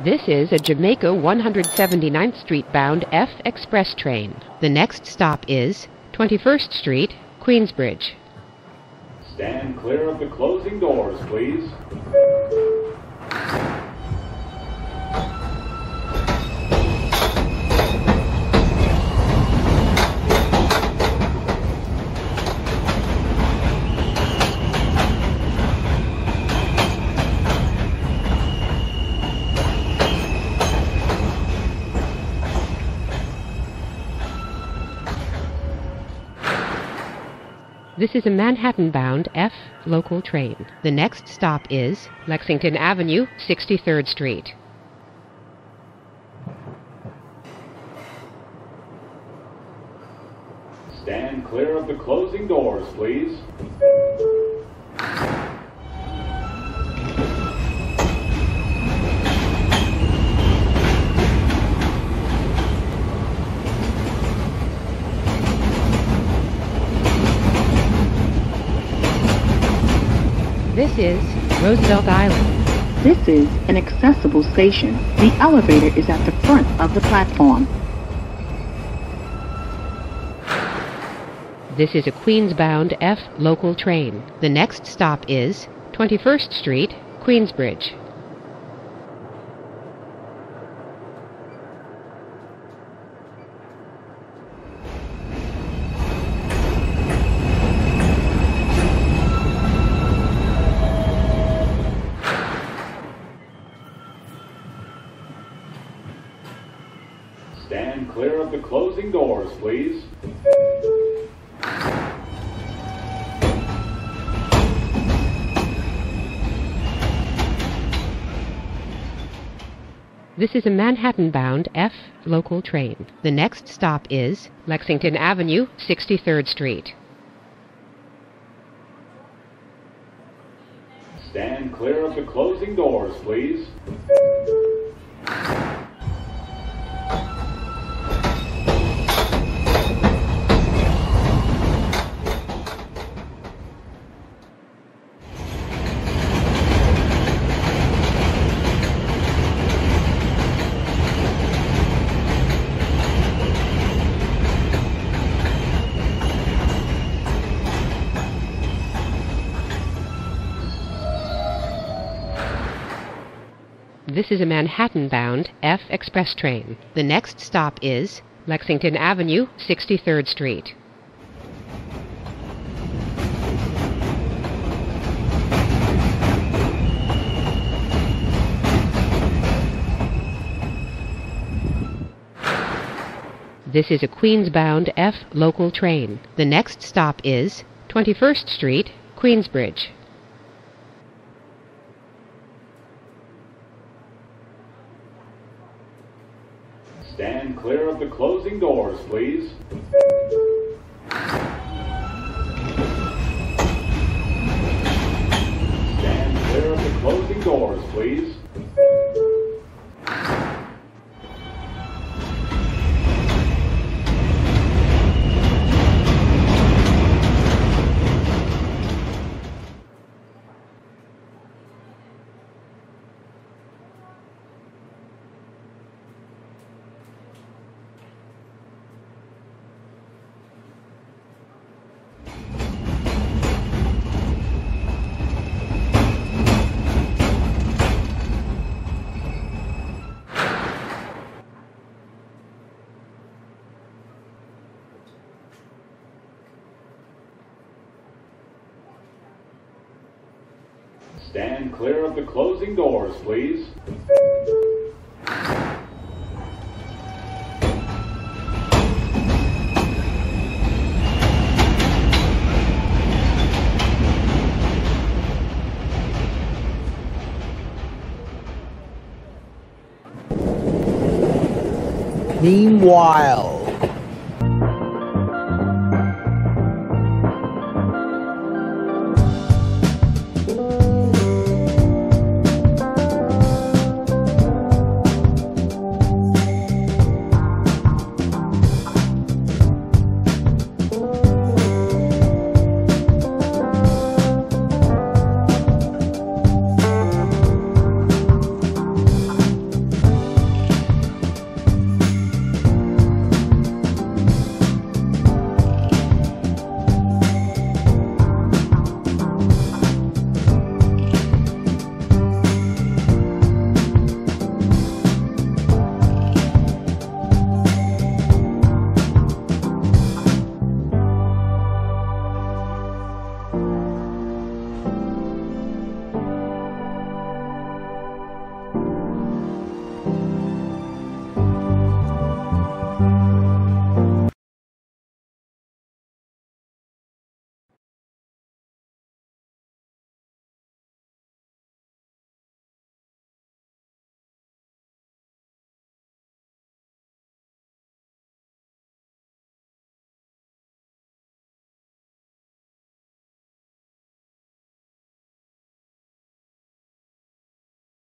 This is a Jamaica 179th Street bound F Express train. The next stop is 21st Street, Queensbridge. Stand clear of the closing doors, please. This is a Manhattan-bound F local train. The next stop is Lexington Avenue, 63rd Street. Stand clear of the closing doors, please. This is Roosevelt Island. This is an accessible station. The elevator is at the front of the platform. This is a Queens-bound F local train. The next stop is 21st Street, Queensbridge. Stand clear of the closing doors, please. This is a Manhattan-bound F local train. The next stop is Lexington Avenue, 63rd Street. Stand clear of the closing doors, please. This is a Manhattan-bound F Express train. The next stop is Lexington Avenue, 63rd Street. This is a Queens-bound F local train. The next stop is 21st Street, Queensbridge. Stand clear of the closing doors, please. Stand clear of the closing doors, please. Stand clear of the closing doors, please. Meanwhile,